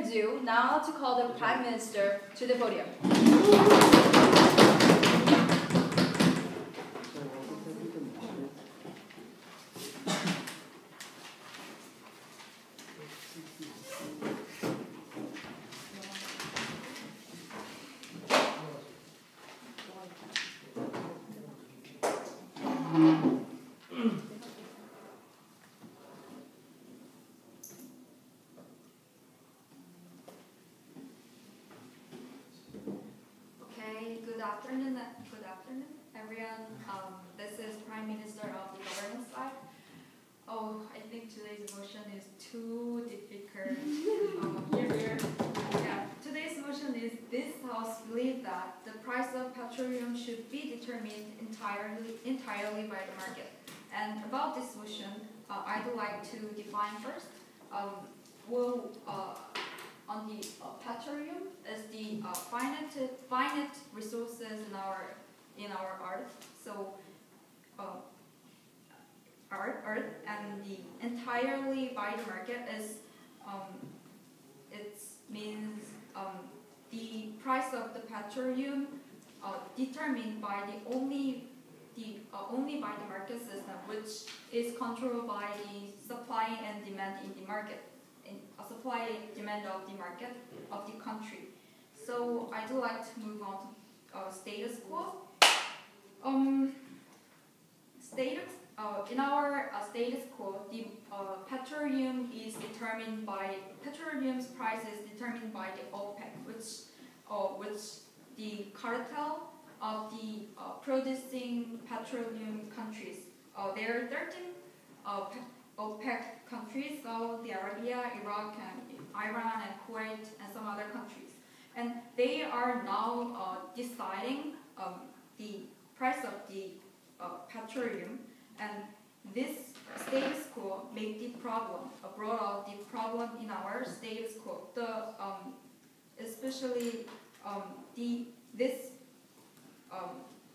ado, now to call the Prime Minister to the podium. Good afternoon, everyone. This is Prime Minister of the government side. Oh, I think today's motion is too difficult. Yeah, today's motion is this House believes that the price of petroleum should be determined entirely by the market. And about this motion, I'd like to define first. On the petroleum is the finite resources in our earth. So earth and the entirely by the market is it means the price of the petroleum determined by only by the market system, which is controlled by the supply and demand in the market. Supply demand of the market of the country. So I'd like to move on to status quo. In our status quo, the petroleum's price is determined by the OPEC, which the cartel of the producing petroleum countries. There are 13 OPEC countries, Saudi Arabia, Iraq, and Iran, and Kuwait, and some other countries. And they are now deciding the price of the petroleum. And this status quo made the problem, brought out the problem in our status quo. Especially this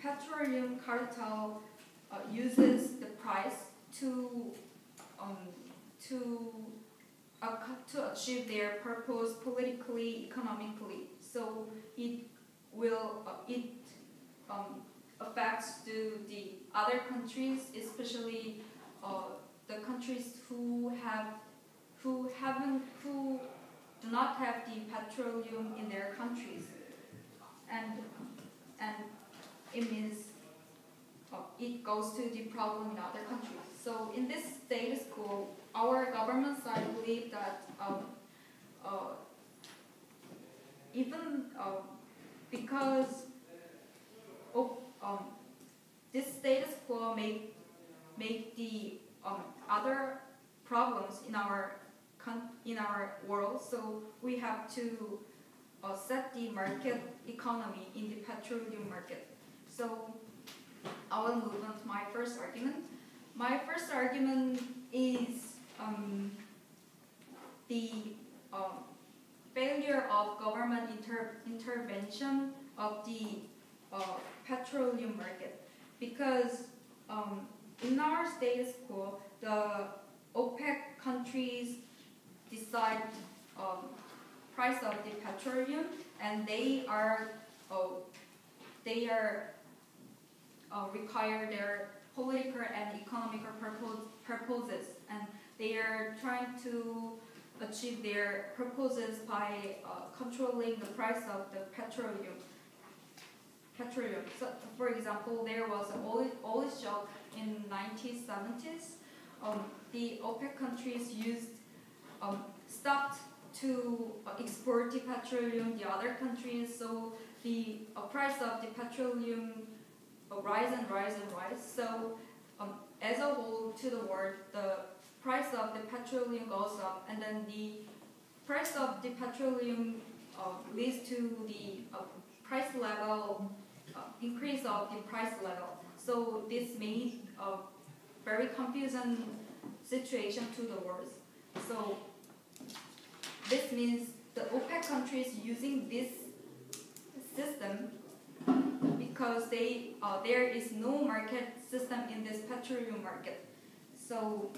petroleum cartel uses the price to achieve their purpose politically, economically. So it affects the other countries, especially the countries who do not have the petroleum in their countries, and it means it goes to the problem in other countries. So in this status quo, our government side believe that even because this status quo make the other problems in our world, so we have to set the market economy in the petroleum market. So I will move on to my first argument. My first argument is the failure of government intervention of the petroleum market, because in our status quo, the OPEC countries decide price of the petroleum, and they require their political and economic purposes, and they are trying to achieve their purposes by controlling the price of the petroleum. So, for example, there was an oil shock in 1970s. The OPEC countries stopped to export the petroleum to other countries, so the price of the petroleum rise and rise and rise. So as a whole to the world, the price of the petroleum goes up, and then the price of the petroleum leads to the price level, increase of the price level. So this made a very confusing situation to the world. So this means the OPEC countries using this system because there is no market system in this petroleum market. So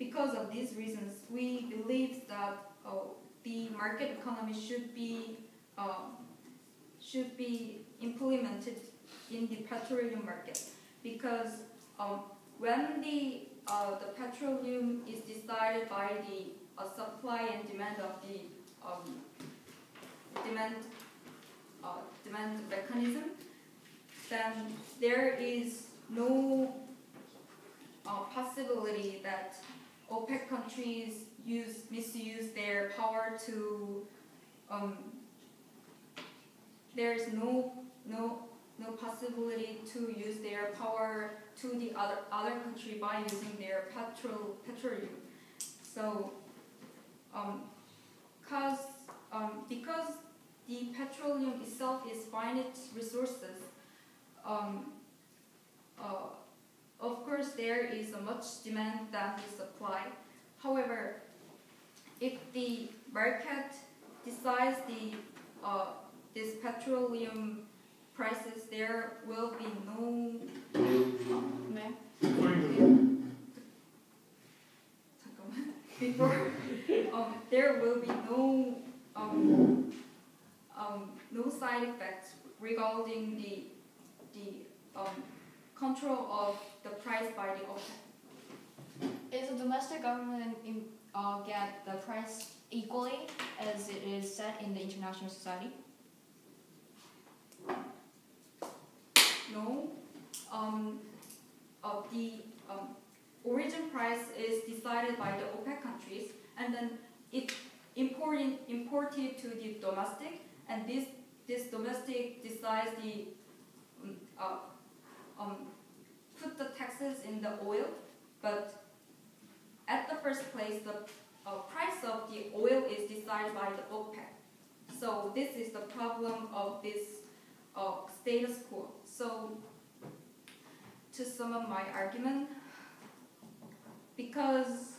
because of these reasons, we believe that the market economy should be implemented in the petroleum market, because when the petroleum is decided by the supply and demand of the demand mechanism, then there is no possibility that OPEC countries misuse their power to. There is no possibility to use their power to the other country by using their petroleum. So, because the petroleum itself is finite resources, of course there is a much demand than the supply. However, if the market decides this petroleum prices, there will be no. Before there will be no side effects regarding the control of the price by the OPEC. Is the domestic government get the price equally as it is set in the international society? No. The origin price is decided by the OPEC countries, and then it imported to the domestic, and this domestic decides the put the taxes in the oil, but at the first place the price of the oil is decided by the OPEC. So this is the problem of this status quo. So to sum up my argument, because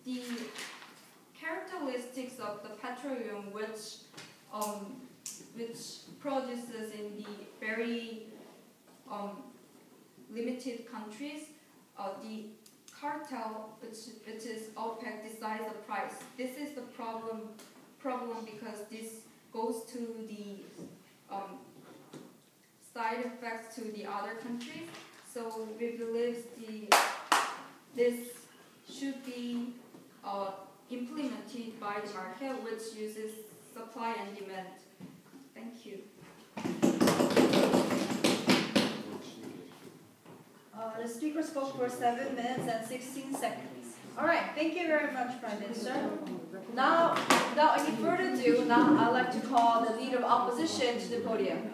the characteristics of the petroleum, which produces in the very limited countries, the cartel, which is OPEC, decides the price. This is the problem because this goes to the side effects to the other countries. So we believe this should be implemented by the market, which uses supply and demand. Thank you. The speaker spoke for 7 minutes and 16 seconds. All right, thank you very much, Prime Minister. Now, without any further ado, I'd like to call the Leader of Opposition to the podium.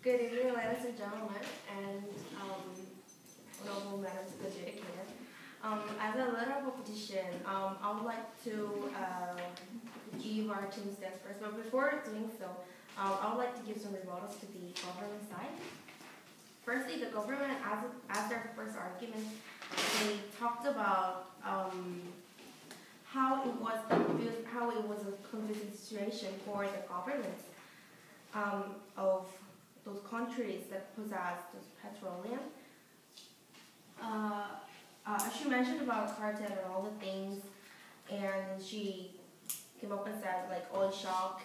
Good evening, ladies and gentlemen, and honorable Madam Speaker. As a leader of opposition, I would like to give our team stance first. But before doing so, I would like to give some rebuttals to the government side. Firstly, the government, as their first argument, they talked about how it was a confusing situation for the governments of those countries that possess those petroleum. She mentioned about cartel and all the things, and she came up and said like oil shock,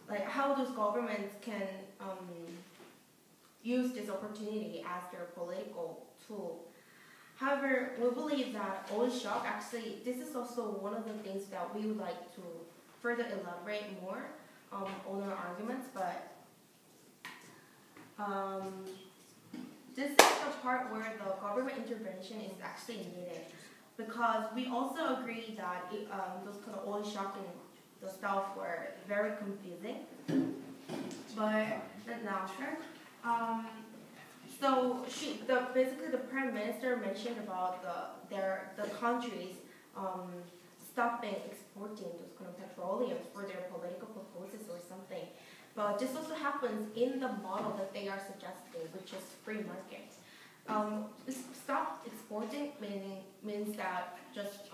like how those governments can use this opportunity as their political tool. However, we believe that oil shock, actually, this is also one of the things that we would like to further elaborate more on our arguments, but this is the part where the government intervention is actually needed, because we also agree that those kind of oil shocking the stuff were very confusing. But now, sure. So basically the prime minister mentioned about the countries stopping exporting those kind of petroleum for their political purposes or something. But this also happens in the model that they are suggesting, which is free market. Stop exporting means that just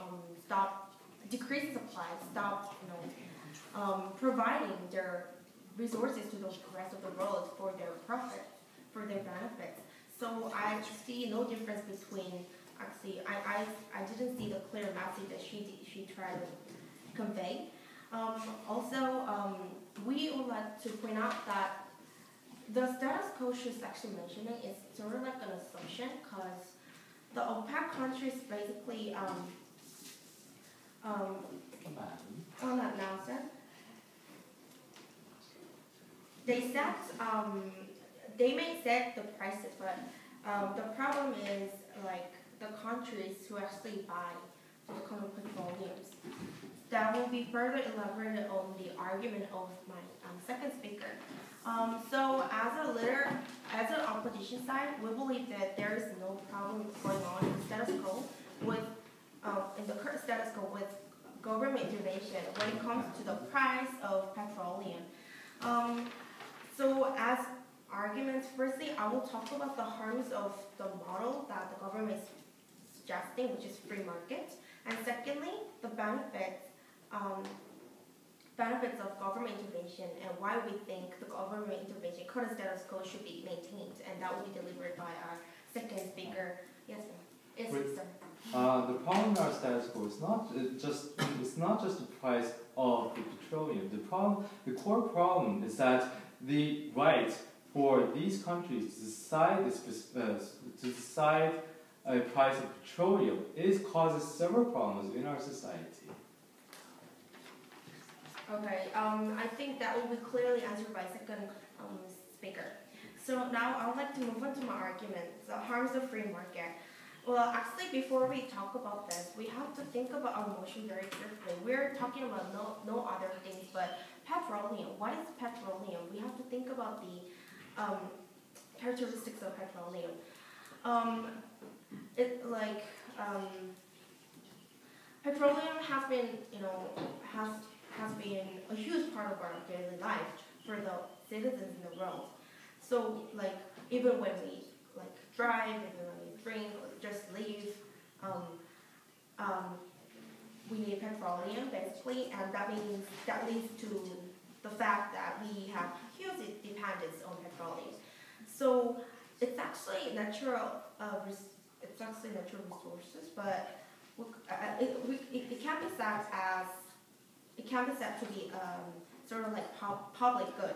stop decrease supply, stop providing their resources to the rest of the world for their profit, for their benefits. So I see no difference between, actually, I didn't see the clear message that she tried to convey. We would like to point out that the status quo she's actually mentioning is sort of like an assumption, because the OPEC countries basically on that now, sir. They may set the prices, but the problem is like the countries who actually buy the kind of petroleums. That will be further elaborated on the argument of my second speaker. So as an opposition side, we believe that there is no problem going on in the status quo with in the current status quo with government intervention when it comes to the price of petroleum. So as arguments, firstly, I will talk about the harms of the model that the government is suggesting, which is free market, and secondly, the benefits of government intervention and why we think the government intervention, current status quo, should be maintained, and that will be delivered by our second speaker. Yes, sir. Yes, sir. The problem in our status quo is not just the price of the petroleum. The core problem is that the right for these countries to decide a price of petroleum causes several problems in our society. Okay, I think that will be clearly answered by second speaker. So now I would like to move on to my argument, the harms of free market. Well, actually, before we talk about this, we have to think about our motion very carefully. We're talking about no other things but petroleum. What is petroleum? We have to think about the characteristics of petroleum. Petroleum has been, has been a huge part of our daily life for the citizens in the world. So, even when we drive, even when we drink, or just leave, we need petroleum basically, and that leads to the fact that we have huge dependence on petroleum. So it's actually natural. It's actually natural resources, but it can be said to be sort of like public good.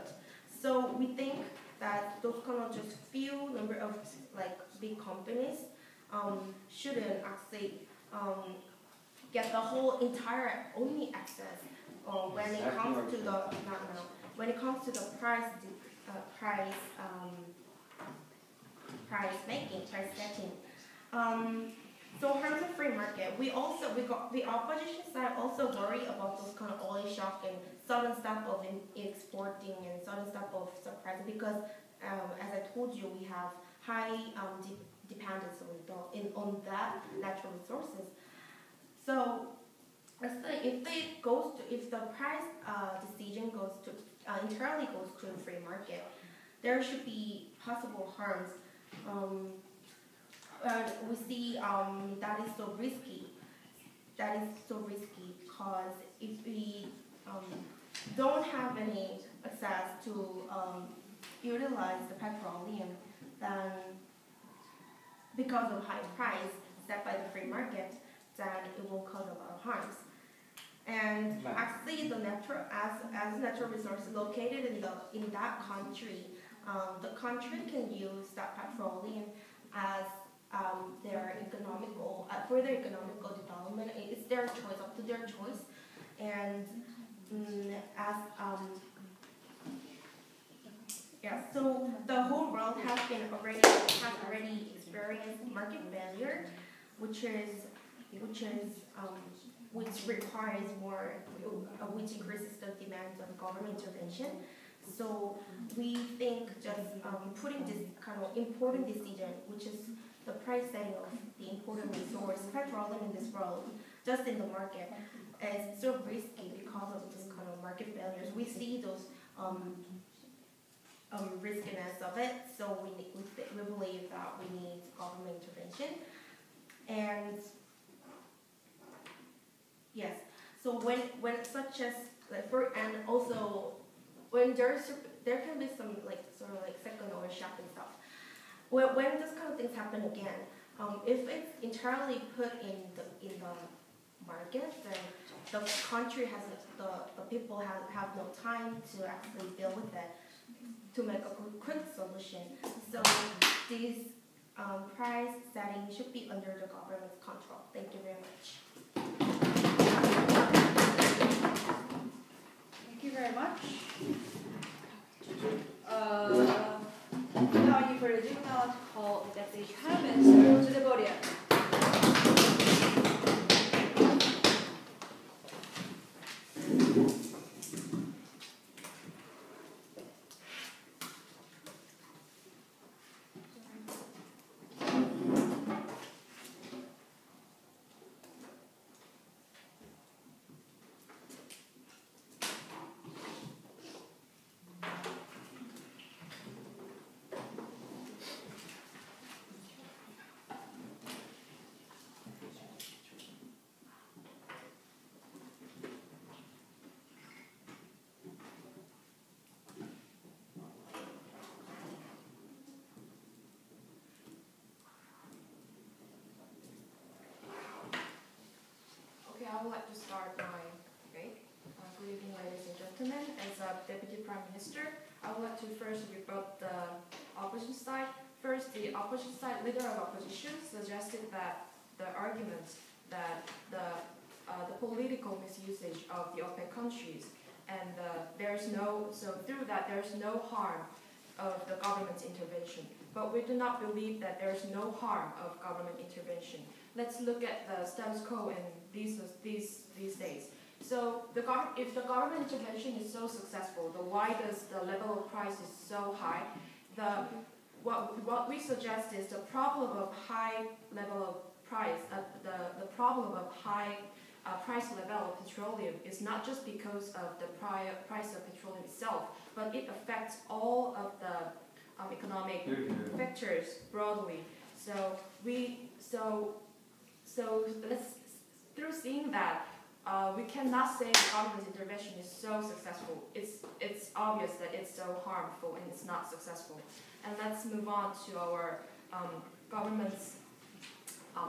So we think that those kind of just few number of big companies shouldn't actually get the whole entire only access when it comes to the price setting. So harms of free market, the opposition side also worry about those kind of oil shock and sudden stop of exporting and sudden stop of surprising, because as I told you, we have high dependence on that natural resources. So if the price decision entirely goes to the free market, there should be possible harms. We see that is so risky. That is so risky because if we don't have any access to utilize the petroleum, then because of high price set by the free market, then it will cause a lot of harms. And actually, as natural resource located in that country, the country can use that petroleum as their further economical development. It's their choice, up to their choice. And Yeah, so the whole world has already experienced market failure, which requires more, which increases the demand of government intervention. So we think just putting this kind of important decision, which is the price setting of the important resource, petroleum in this world, just in the market, is so risky because of this kind of market failures. We see those riskiness of it, so we believe that we need government intervention. And yes, so when such as and also when there can be some sort of second order shock and stuff. When this kind of things happen again, if it's entirely put in the market, then the country the people have no time to actually deal with it, to make a quick solution. So this price setting should be under the government's control. Thank you very much. Thank you very much. Without any further ado, now to call the Deputy Prime Minister to the podium. I would like to start my debate. Good evening, ladies and gentlemen. As a Deputy Prime Minister, I would like to first rebut the opposition side. First, the opposition side leader of opposition suggested that the argument that the political misusage of the OPEC countries and through that there's no harm of the government's intervention. But we do not believe that there's no harm of government intervention. Let's look at the status quo in these days. So if the government intervention is so successful, then why does the level of price is so high? What we suggest is the problem of high level of price, the problem of high price level of petroleum is not just because of the price of petroleum itself, but it affects all of the economic factors broadly. Through seeing that, we cannot say the government's intervention is so successful. It's obvious that it's so harmful and it's not successful. And let's move on to our government's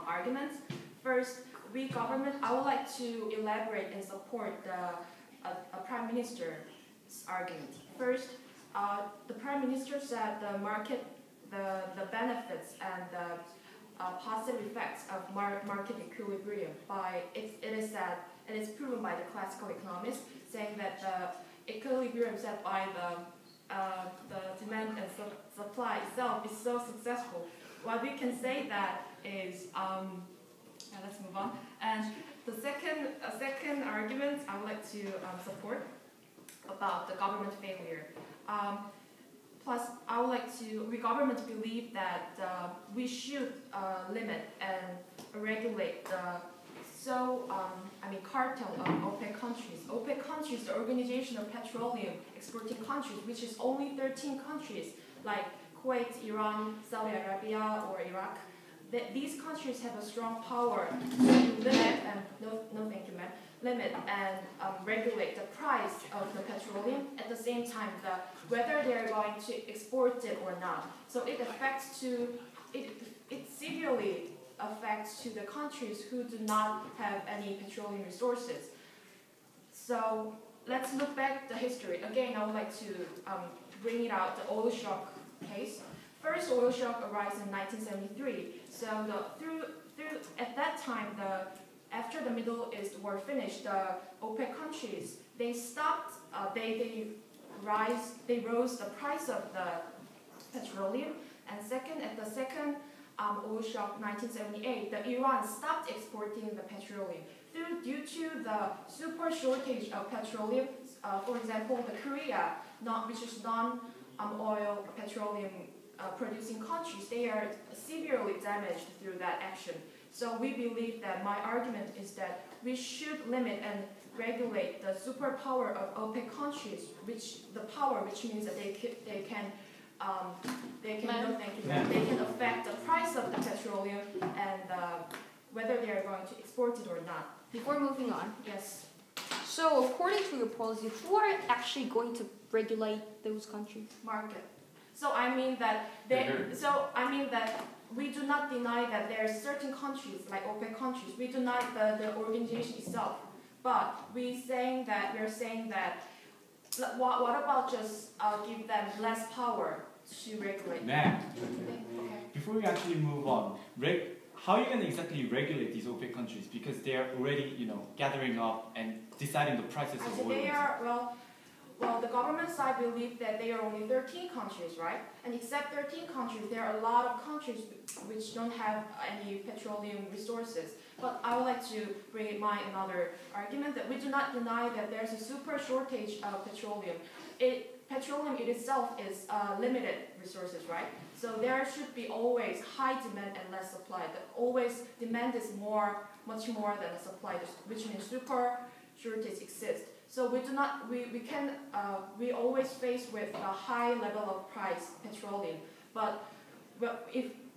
arguments. First, I would like to elaborate and support the Prime Minister's argument. First, the Prime Minister said the benefits and the positive effects of market equilibrium it is proven by the classical economists, saying that the equilibrium set by the demand and supply itself is so successful. What we can say that is let's move on. And the second argument I would like to support about the government failure. Plus, I would like we government believe that we should limit and regulate the cartel of OPEC countries. OPEC countries, the Organization of Petroleum Exporting Countries, which is only 13 countries like Kuwait, Iran, Saudi Arabia, or Iraq. These countries have a strong power to limit and regulate the price of the petroleum. At the same time, whether they're going to export it or not. So it severely affects to the countries who do not have any petroleum resources. So let's look back the history. Again, I would like to bring it out the oil shock case. First oil shock arose in 1973. So at that time, after the Middle East war finished, the OPEC countries they stopped. They rose the price of the petroleum. And second, at the second oil shock 1978, Iran stopped exporting the petroleum due to the super shortage of petroleum. For example, the Korea, which is non-oil petroleum producing countries, they are severely damaged through that action. So we believe that my argument is that we should limit and regulate the superpower of OPEC countries, which means that they can affect the price of the petroleum and whether they are going to export it or not. Before moving on, Yes. so according to your policy, who are actually going to regulate those countries? Market. So I mean that we do not deny that there are certain countries like OPEC countries. We deny the organization itself, but we're saying that what about just give them less power to regulate? Ma'am, Okay. before we actually move on, how are you going to exactly regulate these OPEC countries? Because they are already, gathering up and deciding the prices of oil. They are, well, the government side believe that they are only 13 countries, right? And except 13 countries, there are a lot of countries which don't have any petroleum resources. But I would like to bring in another argument that we do not deny that there's a super shortage of petroleum. Petroleum in itself is limited resources, right? So there should be always high demand and less supply. Always demand is much more than the supply, which means super shortage exists. So we always face with a high level of price petroleum. But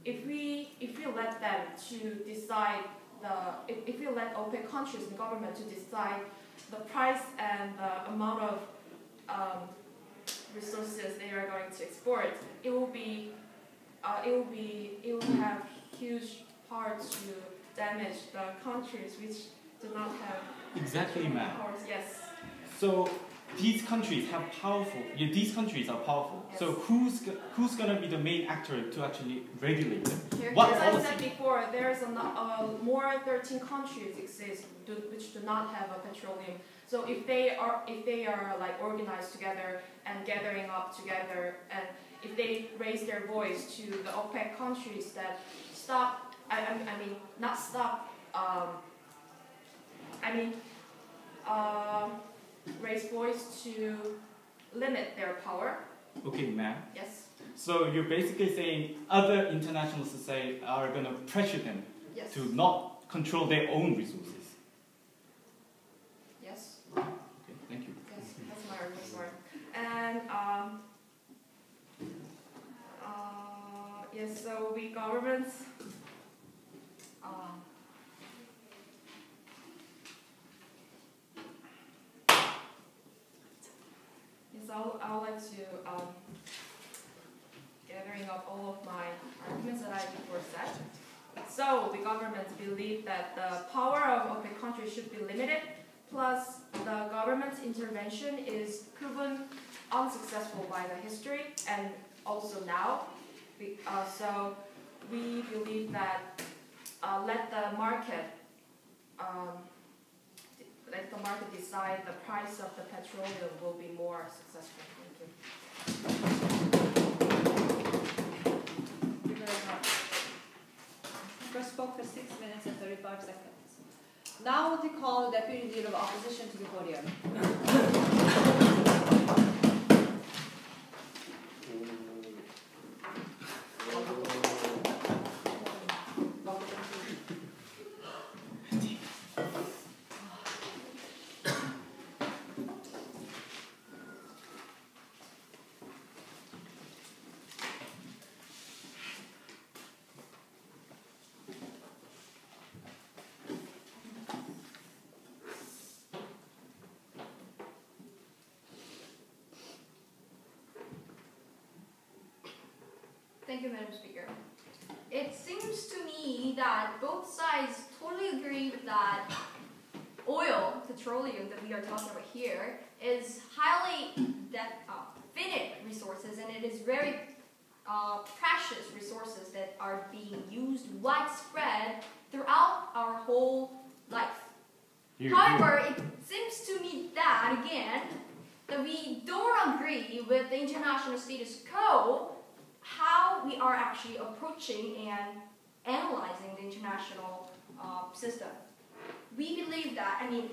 if we let them to decide if we let OPEC countries and government to decide the price and the amount of resources they are going to export, it will have huge parts to damage the countries which do not have Exactly, ma'am. powers. Yes. So these countries are powerful. Yes. So who's gonna be the main actor to actually regulate them? As I said before, there's more 13 countries exist which do not have a petroleum. So if they are like organized together and gathering up together, and if they raise their voice to the OPEC countries that stop, raise voice to limit their power. Okay, ma'am. Yes. So you're basically saying other international society are gonna pressure them Yes. to not control their own resources. Yes. Okay, thank you. Yes. That's my argument. And yes. So we governments. I would like to gathering up all of my arguments that I before said. So the governments believe that the power of OPEC countries should be limited. Plus, the government's intervention is proven unsuccessful by the history and also now. So we believe that let the market decide the price of the petroleum will be more successful. Thank you. Thank you very much. First spoke for 6 minutes and 35 seconds. Now to call the Deputy Leader of Opposition to the podium. Thank you, Madam Speaker. It seems to me that both sides totally agree that oil, petroleum that we are talking about here, is highly finite resources, and it is very precious resources that are being used widespread throughout our whole life. However, it seems to me that, again, that we don't agree with the international status quo, how we are actually approaching and analyzing the international system. We believe that, I mean,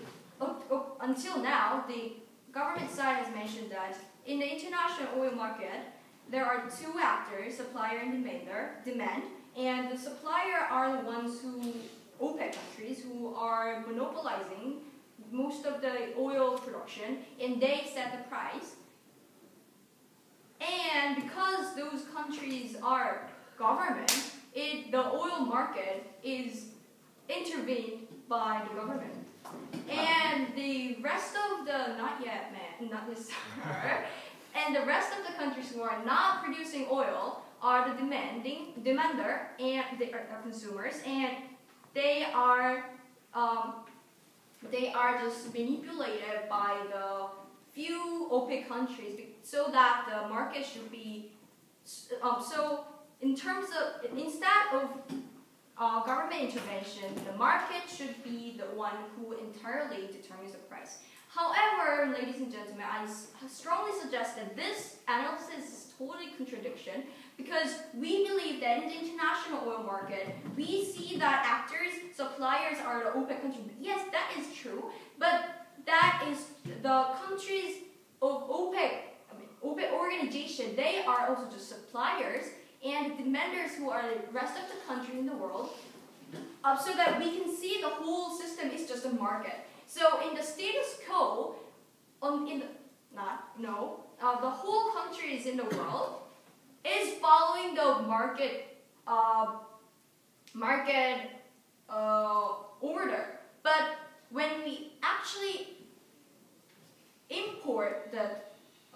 until now, the government side has mentioned that in the international oil market, there are two actors, supplier and demand, and the supplier are the ones who, OPEC countries, who are monopolizing most of the oil production, and they set the price. And because those countries are government, the oil market is intervened by the government. And the rest of the, not yet, not this summer, and the rest of the countries who are not producing oil are the demander and the consumers, and they are just manipulated by the few OPEC countries so that the market should be so in terms of instead of government intervention, the market should be the one who entirely determines the price. However, ladies and gentlemen, I strongly suggest that this analysis is totally contradiction, because we believe that in the international oil market, we see that actors, suppliers are the OPEC countries. Yes, that is true, but that is the countries of OPEC organization, they are also just suppliers, and demanders who are the rest of the countries in the world, so that we can see the whole system is just a market. So in the status quo, the whole countries in the world is following the market order. But when we actually import the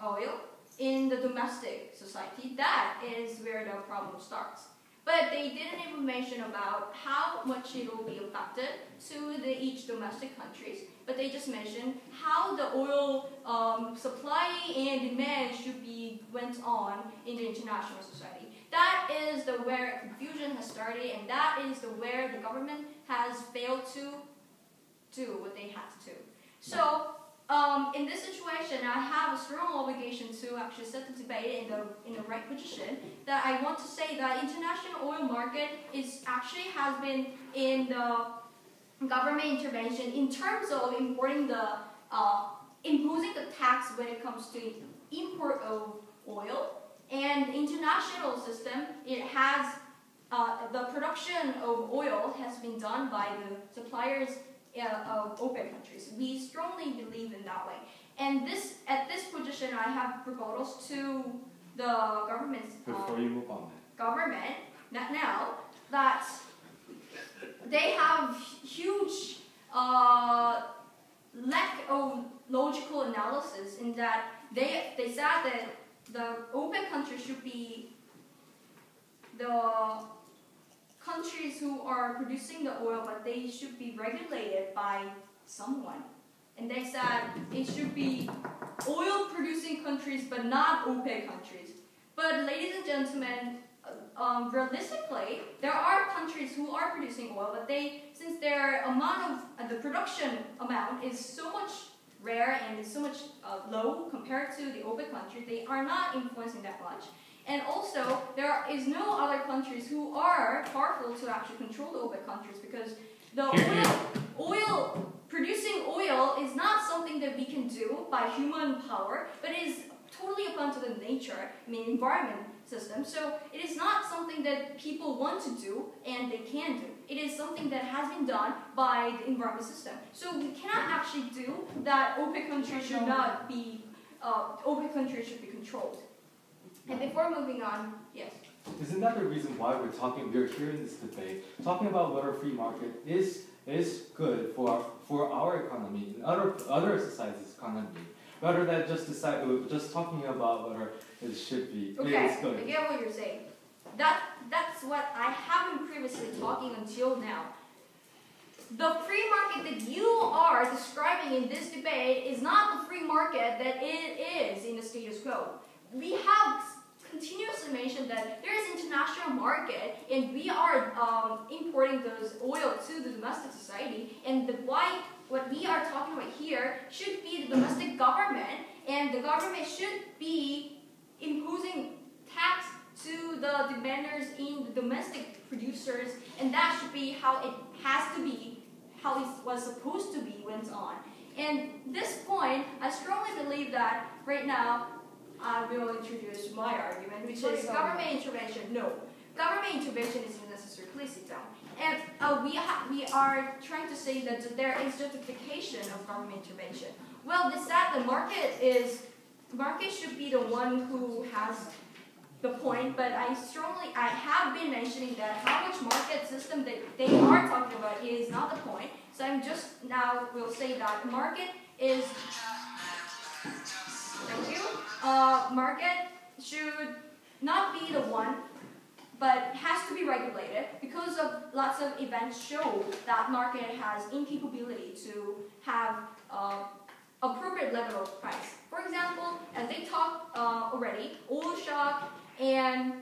oil in the domestic society, that is where the problem starts. But they didn't even mention about how much it will be affected to each domestic countries, but they just mentioned how the oil supply and demand should be went on in the international society. That is where confusion has started, and that is where the government has failed to do what they had to do. So in this situation, I have a strong obligation to actually set the debate in the right position. That I want to say that international oil market has been in the government intervention in terms of imposing the tax when it comes to import of oil, and the international system, it has the production of oil has been done by the suppliers of OPEC countries. We strongly believe in that way. And at this position, I have rebuttals to the government's Before you move on, government, not now, that they have huge lack of logical analysis in that they said that the OPEC countries should be the countries who are producing the oil, but they should be regulated by someone. And they said it should be oil-producing countries, but not OPEC countries. But ladies and gentlemen, realistically, there are countries who are producing oil, but since their amount of the production amount is so much rare and is so much low compared to the OPEC countries, they are not influencing that much. And also, there is no other countries who are powerful to actually control the OPEC countries, because the producing oil is not something that we can do by human power, but it is totally upon to the nature, environment system. So it is not something that people want to do and they can do. It is something that has been done by the environment system. So we cannot actually do that. OPEC countries should not be. OPEC countries should be controlled. And before moving on, yes. Isn't that the reason why we're here in this debate, talking about whether free market is good for our economy and other societies' economy, rather than just talking about whether it should be. Okay, it is good. I get what you're saying. That's what I have been previously talking until now. The free market that you are describing in this debate is not the free market that it is in the status quo. We have continuously mentioned that there is international market, and we are importing those oil to the domestic society, and what we are talking about here should be the domestic government and the government should be imposing tax to the demanders in the domestic producers, and that should be how it has to be, how it was supposed to be went on. And this point, I strongly believe that right now, I will introduce my argument, which is government intervention. No, government intervention is unnecessary. Please sit down. And we are trying to say that there is justification of government intervention. Well, it's that the market should be the one who has the point, but I have been mentioning that how much market system that they are talking about is not the point. So I'm just now will say that market is, thank you, market should not be the one, but has to be regulated because of lots of events show that market has incapability to have appropriate level of price. For example, as they talked already, oil shock and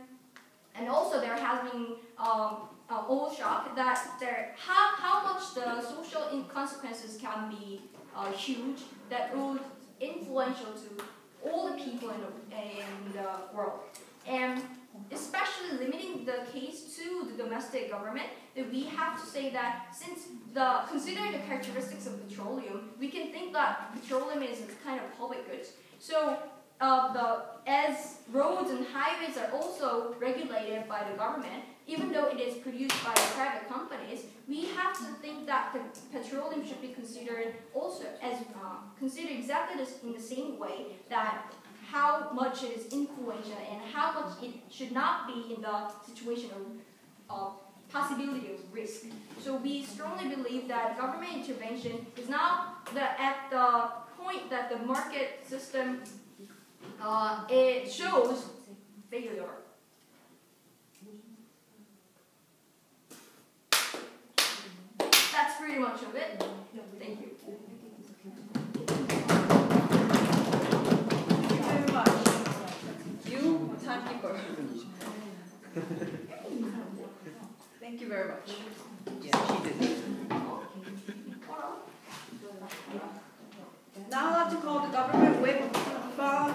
also there has been oil shock that how much the social consequences can be huge that would influential to all the people in the world, and especially limiting the case to the domestic government, that we have to say that since considering the characteristics of petroleum, we can think that petroleum is a kind of public goods. So as roads and highways are also regulated by the government, even though it is produced by private companies, we have to think that the petroleum should be considered also as considered exactly in the same way, that how much it is influential and how much it should not be in the situation of possibility of risk. So we strongly believe that government intervention is not at the point that the market system it shows failure. That's pretty much of it. Thank you. Thank you very much. You, timekeeper. Thank you very much. Now I'd like to call the government whip from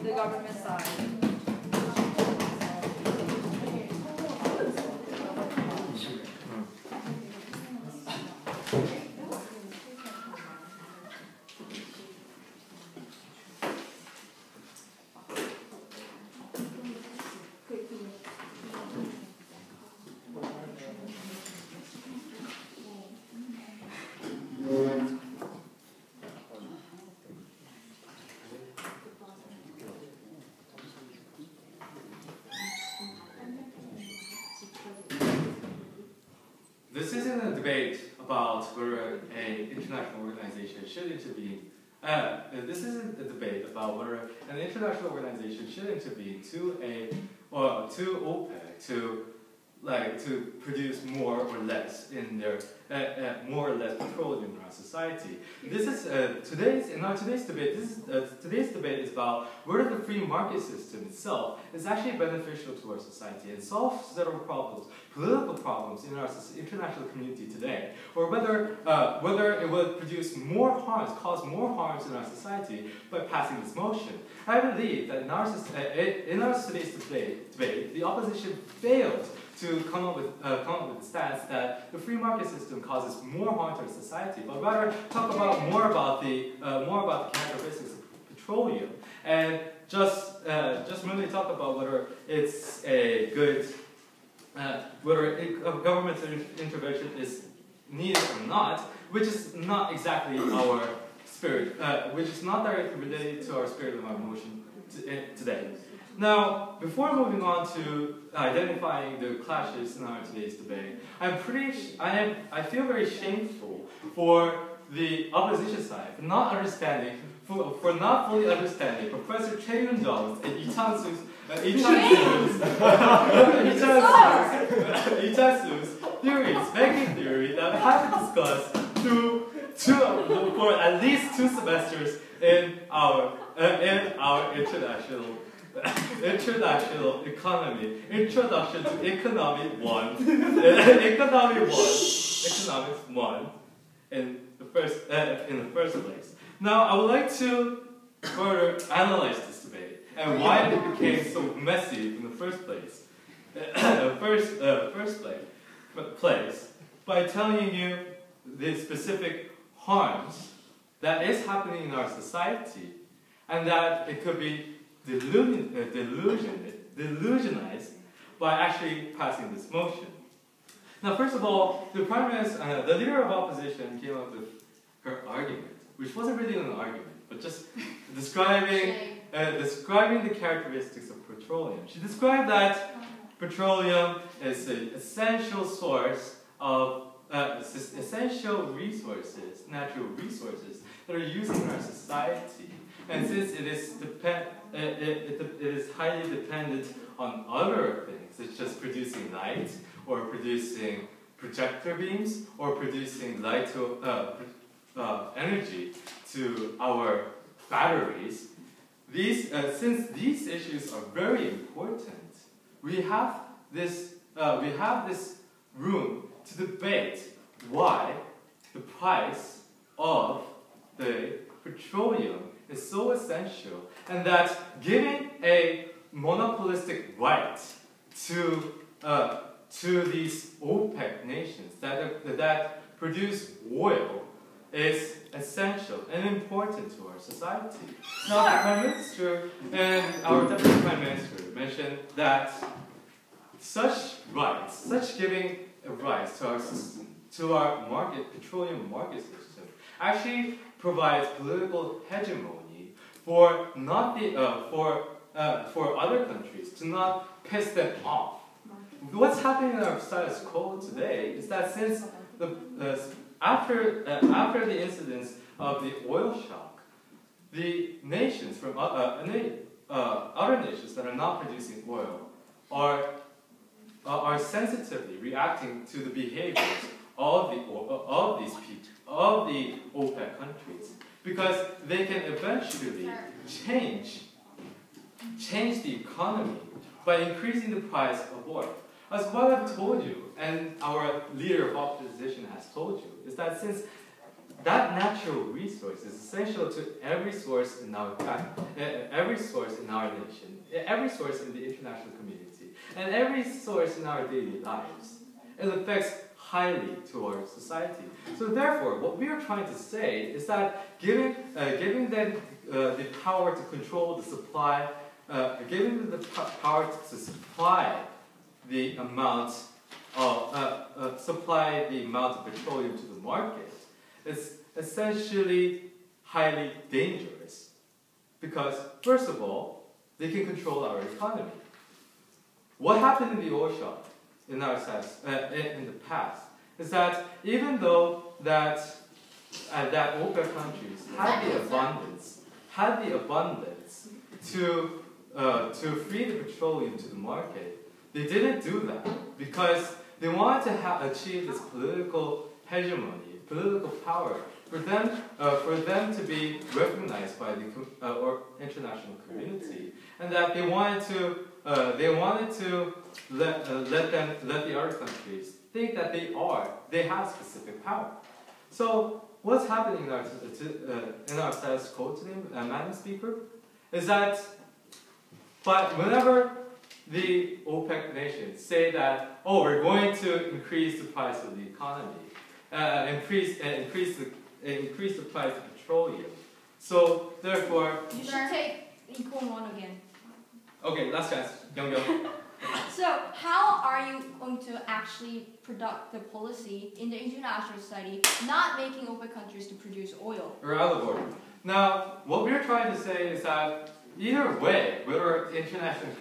the government side. This isn't a debate about whether an international organization should intervene. This isn't a debate about whether an international organization should intervene to OPEC to produce more or less in their petroleum in our society. This is today's debate. Today's debate is about whether the free market system itself is actually beneficial to our society and solves several problems, political problems in our international community today, or whether it would produce more harms, cause more harms in our society by passing this motion. I believe that in our today's debate, the opposition failed to come up with the stance that the free market system causes more harm to our society, but rather talk about more about the characteristics of petroleum, and just really talk about whether it's a good whether government intervention is needed or not, which is not exactly our spirit, which is not directly related to our spirit of our motion today. Now, before moving on to identifying the clashes in our today's debate, I feel very shameful for the opposition side for not fully understanding Professor Choi Yoon-jung's and Lee Chang-soo's theories, banking theory that we have discussed for at least 2 semesters in our international economy, introduction to economics 1 in the first place. Now I would like to further analyze this debate and why it became so messy in the first place. Place by telling you the specific harms that is happening in our society, and that it could be delusionized by actually passing this motion. Now, first of all, the the leader of opposition came up with her argument, which wasn't really an argument, but just describing the characteristics of petroleum. She described that petroleum is an essential source of essential resources, natural resources that are used in our society. And since it is highly dependent on other things, such as producing light, or producing projector beams, or producing light to energy to our batteries, since these issues are very important, we have this room to debate why the price of the petroleum is so essential, and that giving a monopolistic right to these OPEC nations that produce oil is essential and important to our society. Now, the Prime Minister and our Deputy Prime Minister mentioned that such giving rights to our system, to our petroleum market system, actually provides political hegemony for other countries to not piss them off. What's happening in our status quo today is that since after the incidents of the oil shock, the nations from other nations that are not producing oil are sensitively reacting to the behaviors of the OPEC countries, because they can eventually change the economy by increasing the price of oil. As what I've told you, and our leader of opposition has told you, is that since that natural resource is essential to every source in our nation, every source in the international community, and every source in our daily lives, it affects highly to our society. So therefore, what we are trying to say is that giving them the power to control the supply, giving them the power to supply the amount of petroleum to the market is essentially highly dangerous, because first of all, they can control our economy. What happened in the oil shock in the past is that even though that OPEC countries had the abundance to free the petroleum to the market, they didn't do that because they wanted to achieve this political hegemony, political power, for them to be recognized by the international community, and that they wanted to let the other countries think that they have specific power. So what's happening in our status quo today, Madam Speaker, is that whenever the OPEC nations say that, oh, we're going to increase the price of the economy, increase the price of petroleum. So therefore, You should take equal one again. Okay, last chance, Young. So, how are you going to actually conduct the policy in the international society, not making OPEC countries to produce oil? We're out of order. Now, what we're trying to say is that either way, whether the international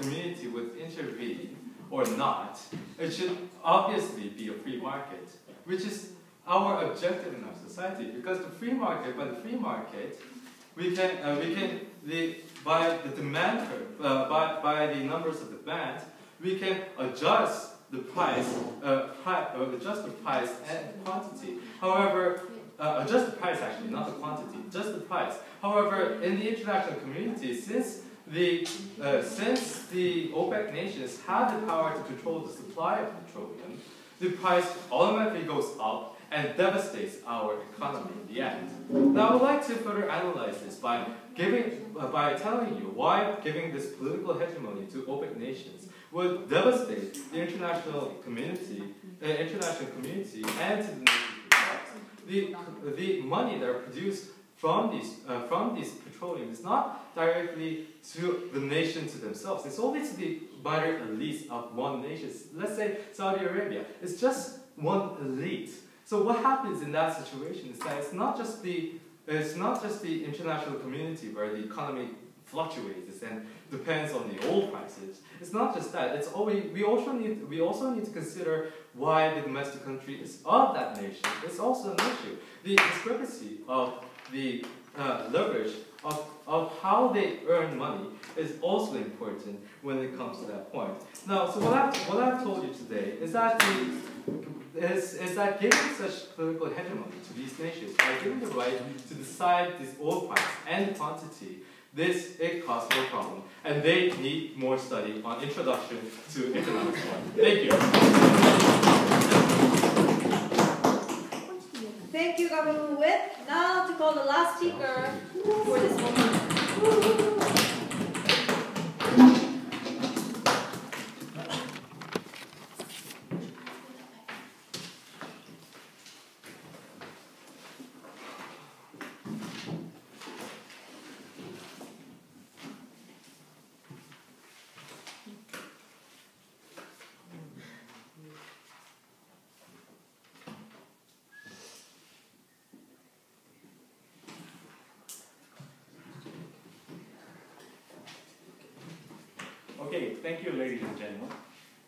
community would intervene or not, it should obviously be a free market, which is our objective in our society. Because by the free market, by the numbers of demand, we can adjust the price and quantity. However, adjust the price actually, not the quantity, just the price. However, in the international community, since the OPEC nations have the power to control the supply of petroleum, the price automatically goes up and devastates our economy in the end. Now I would like to further analyze this by telling you why giving this political hegemony to OPEC nations would devastate the international community and to the nations themselves. The money that are produced from these petroleum is not directly to the nation to themselves. It's only to the minor elites of one nation. Let's say Saudi Arabia. It's just one elite. So what happens in that situation is that it's not just the international community where the economy fluctuates and depends on the oil prices. It's not just that. It's always, we also need to consider why the domestic country is of that nation. It's also an issue. The discrepancy of the leverage of how they earn money is also important when it comes to that point. Now, so what I've told you today is that giving such political hegemony to these nations, by giving the right to decide this oil price and quantity, it causes more problem, and they need more study on introduction to economics 1. Thank you. Thank you, Government Whip. Now to call the last speaker for this moment. Okay, thank you, ladies and gentlemen.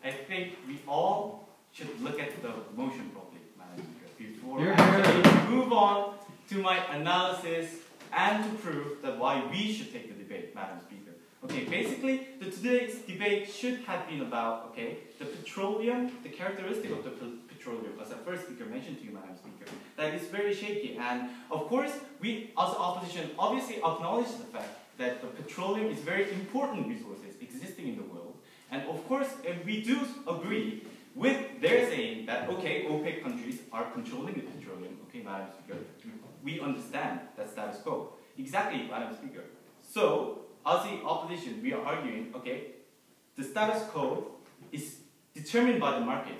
I think we all should look at the motion properly, Madam Speaker, before I actually move on to my analysis and to prove that why we should take the debate, Madam Speaker. Okay, basically, today's debate should have been about, okay, the petroleum, the characteristic of the petroleum, as the first speaker mentioned to you, Madam Speaker, that is very shaky. And of course, we as opposition obviously acknowledge the fact that the petroleum is very important resources existing in the world. And of course, we do agree with their saying that, okay, OPEC countries are controlling the petroleum, okay, Madam Speaker. We understand that status quo. Exactly, Madam Speaker. So, as the opposition, we are arguing, okay, the status quo is determined by the market.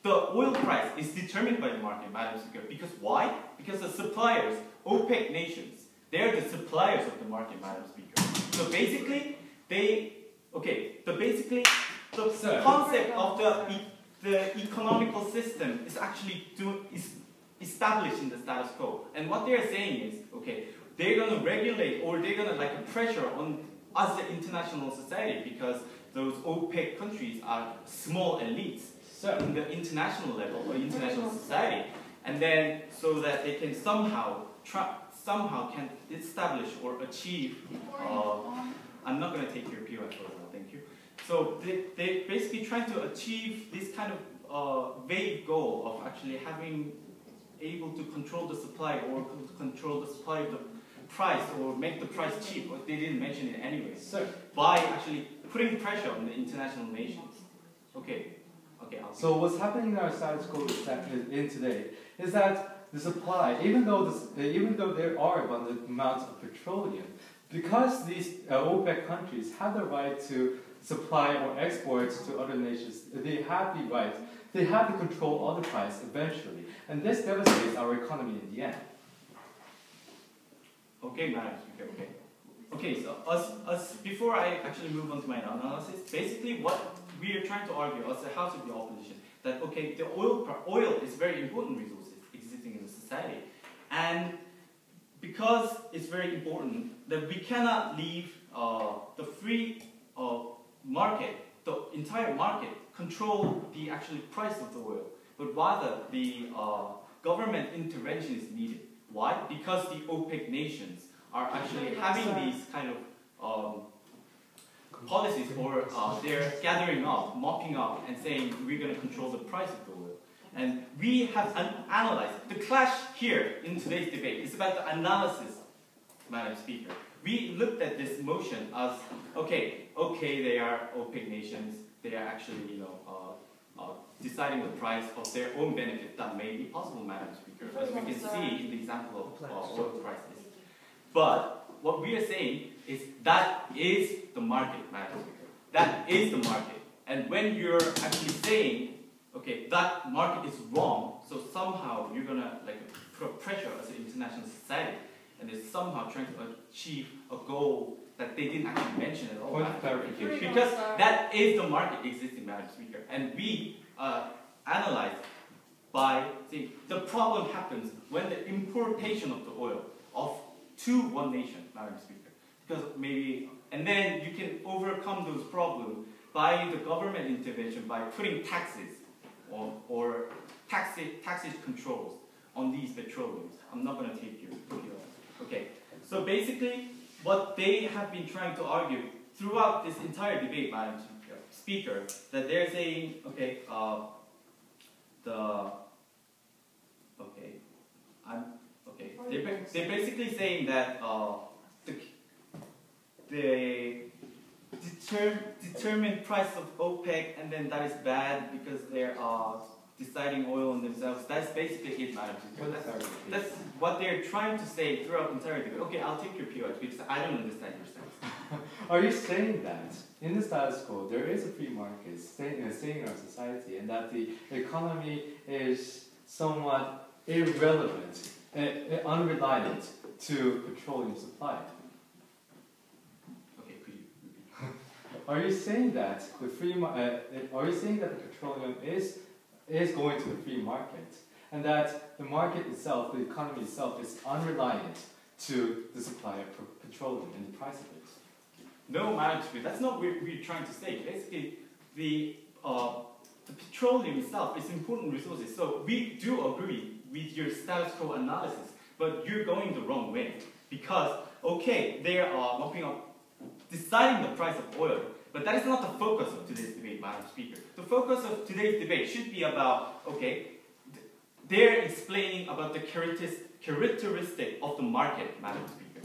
The oil price is determined by the market, Madam Speaker. Because why? Because the suppliers, OPEC nations, they're the suppliers of the market, Madam Speaker. So basically, the concept of the economical system is actually established in the status quo. And what they're saying is, okay, they're going to regulate or they're going to like pressure on us, the international society, because those OPEC countries are small elites in the international level or international society, and then so that they can somehow can establish or achieve. I'm not going to take your POI for now, thank you. So they basically trying to achieve this kind of vague goal of actually able to control the supply or control the supply of the price or make the price cheap. They didn't mention it anyway. By actually putting pressure on the international nations. Okay. So what's happening in our status quo in today is that the supply, even though there are abundant amounts of petroleum, because these OPEC countries have the right to supply or export to other nations, they have the right, they have to control all the price eventually, and this devastates our economy in the end. Okay, Madam Speaker. Okay. So as before I actually move on to my analysis, basically what we are trying to argue as the House of the Opposition that okay, the oil is very important resources existing in the society, and because it's very important that we cannot leave the free market, the entire market, control the actually price of the oil, but rather the government intervention is needed. Why? Because the OPEC nations are actually having these kind of policies, or they're gathering up, mopping up, and saying we're going to control the price of the oil. And we have analyzed the clash here in today's debate. It's about the analysis, Madam Speaker. We looked at this motion as okay, they are OPEC nations. They are actually, deciding the price of their own benefit. That may be possible, Madam Speaker, as we can see in the example of oil prices. But what we are saying is that is the market, Madam Speaker. That is the market. And when you're actually saying, okay, that market is wrong, so somehow you're gonna like put pressure as an international society, and they're somehow trying to achieve a goal that they didn't actually mention at all. Point of clarification. Because that is the market existing, Madam Speaker. And we analyze by saying the problem happens when the importation of the oil to one nation, Madam Speaker. Because maybe, and then you can overcome those problems by the government intervention, by putting taxes or taxes controls on these petroleums. I'm not going to take your video. Okay, so basically what they have been trying to argue throughout this entire debate, Madam Speaker, that they're saying, okay, they're basically saying that the determined price of OPEC, and then that is bad because they're deciding oil on themselves. That's basically it, Madam Speaker. That's what they're trying to say throughout the entire debate. Okay, I'll take your POH because I don't understand your sense. Are you saying that in the status quo there is a free market staying in our society, and that the economy is somewhat irrelevant, unreliant to petroleum supply? Okay, could you repeat? Are you saying that are you saying that the petroleum is going to the free market, and that the market itself, the economy itself, is unreliant to the supply of petroleum and the price of it? No, Madam Speaker, that's not what we're trying to say. Basically, the petroleum itself is important resources. So we do agree with your status quo analysis, but you're going the wrong way. Because, okay, they are mopping up, deciding the price of oil, but that is not the focus of today's debate, Madam Speaker. The focus of today's debate should be about, okay, they're explaining about the characteristic of the market, Madam Speaker.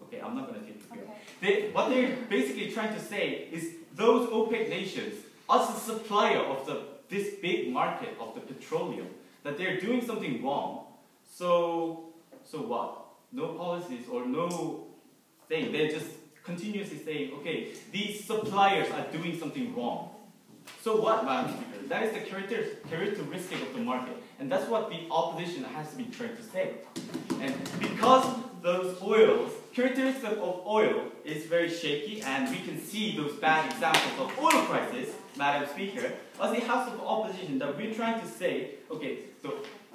Okay, I'm not going to take the field. What they're basically trying to say is those OPEC nations, as a supplier of this big market of the petroleum, that they're doing something wrong. So what? No policies or no thing. They're just continuously saying, okay, these suppliers are doing something wrong. So what, Madam Speaker? That is the characteristic of the market. And that's what the opposition has been trying to say. And because those oils, characteristic of oil is very shaky, and we can see those bad examples of oil prices, Madam Speaker, as the House of Opposition, that we're trying to say, okay, so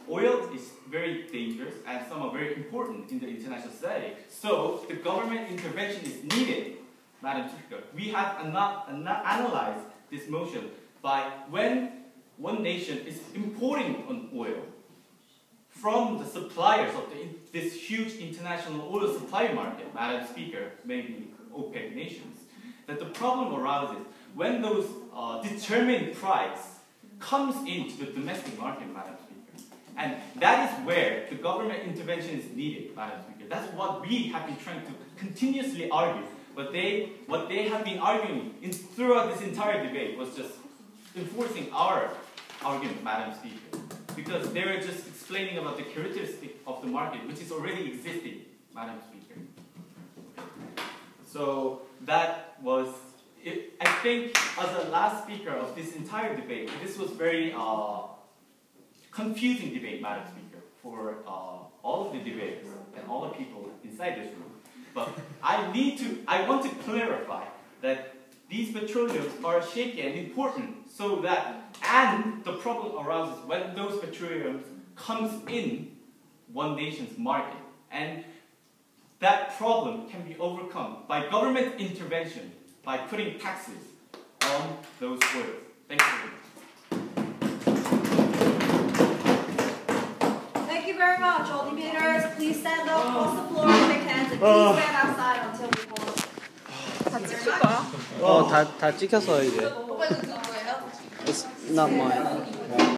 oil is very dangerous and some are very important in the international society. So the government intervention is needed, Madam Speaker. We have analyzed this motion by when one nation is importing an oil from the suppliers of this huge international oil supply market, Madam Speaker, maybe OPEC nations, that the problem arises when those determined price comes into the domestic market, Madam Speaker. And that is where the government intervention is needed, Madam Speaker. That's what we have been trying to continuously argue. But what they have been arguing throughout this entire debate was just enforcing our argument, Madam Speaker. Because they were just explaining about the characteristic of the market, which is already existing, Madam Speaker. So that was it. I think as the last speaker of this entire debate, this was very confusing debate, Madam Speaker, for all of the debaters and all the people inside this room. But I want to clarify that these petroleums are shaky and important, so that, and the problem arises when those petroleums comes in one nation's market. And that problem can be overcome by government intervention, by putting taxes on those oils. Thank you Thank you very much. All debaters, please stand up across the floor and shake hands, and please stand outside until we close. 다 찍혔어요 이제. 오빠 이거 누구예요? It's not mine.